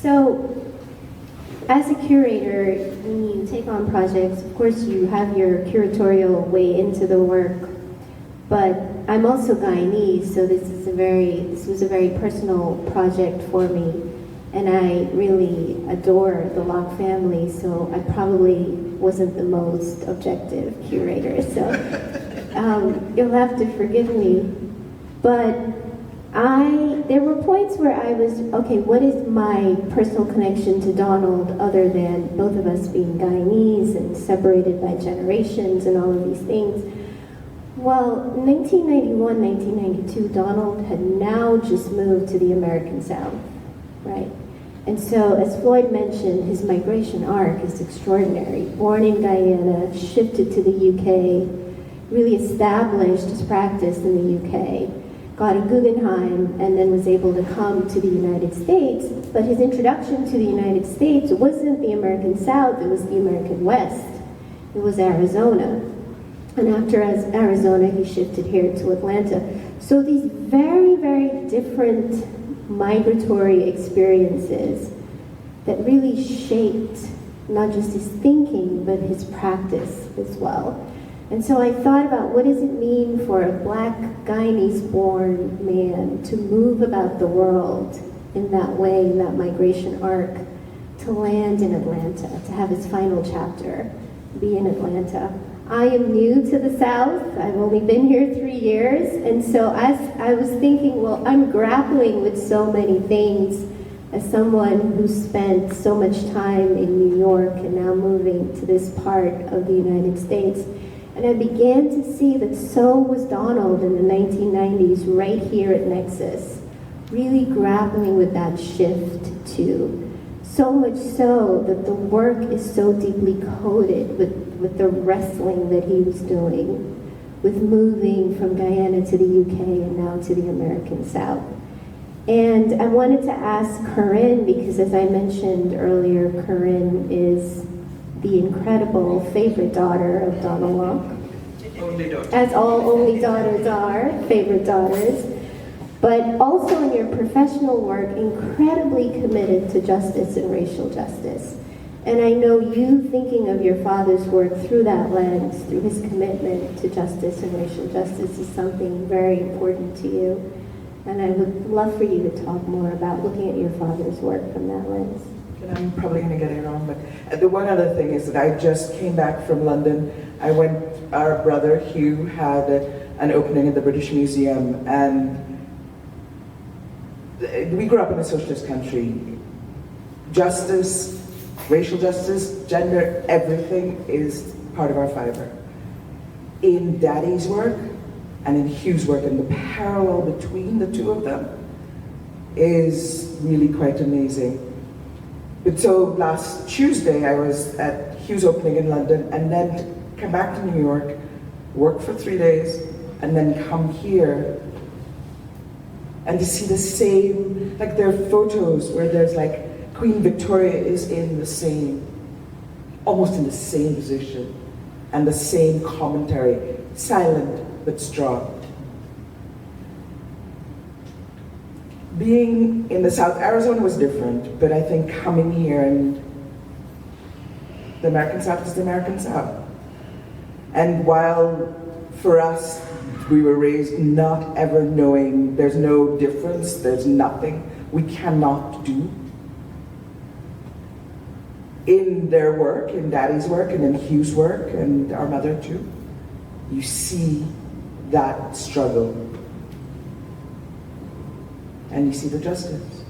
So, as a curator, when you take on projects, of course you have your curatorial way into the work, but I'm also Guyanese, so this was a very personal project for me, and I really adore the Locke family, so I probably wasn't the most objective curator, so you'll have to forgive me. But there were points where I was, okay, what is my personal connection to Donald other than both of us being Guyanese and separated by generations and all of these things? Well, 1991, 1992, Donald had now just moved to the American South, right? And so, as Floyd mentioned, his migration arc is extraordinary. Born in Guyana, shifted to the UK, really established his practice in the UK, got a Guggenheim, and then was able to come to the United States. But his introduction to the United States wasn't the American South, it was the American West. It was Arizona. And after Arizona, he shifted here to Atlanta. So these very, very different migratory experiences that really shaped not just his thinking, but his practice as well. And so I thought about, what does it mean for a Black Guyanese-born man to move about the world in that way, in that migration arc, to land in Atlanta, to have his final chapter be in Atlanta. I am new to the South. I've only been here 3 years. And so as I was thinking, well, I'm grappling with so many things as someone who spent so much time in New York and now moving to this part of the United States. And I began to see that so was Donald in the 1990s, right here at Nexus, really grappling with that shift too. So much so that the work is so deeply coded with the wrestling that he was doing, with moving from Guyana to the UK and now to the American South. And I wanted to ask Corinne, because as I mentioned earlier, Corinne is the incredible favorite daughter of Donald Locke. Only daughter. As all only daughters are, favorite daughters. But also in your professional work, incredibly committed to justice and racial justice. And I know you thinking of your father's work through that lens, through his commitment to justice and racial justice, is something very important to you. And I would love for you to talk more about looking at your father's work from that lens. And I'm probably going to get it wrong, but the one other thing is that I just came back from London. Our brother Hugh had an opening at the British Museum, and we grew up in a socialist country. Justice, racial justice, gender, everything is part of our fiber. In Daddy's work and in Hugh's work, and the parallel between the two of them is really quite amazing. But so last Tuesday I was at Hugh's opening in London, and then come back to New York, work for 3 days, and then come here and to see the same, like there are photos where there's like Queen Victoria is in the same, almost in the same position, and the same commentary, silent but strong. Being in the South, Arizona was different, but I think coming here, and the American South is the American South. And while for us, we were raised not ever knowing there's no difference, there's nothing we cannot do. In their work, in Daddy's work, and in Hugh's work, and our mother too, you see that struggle. And you see the justice.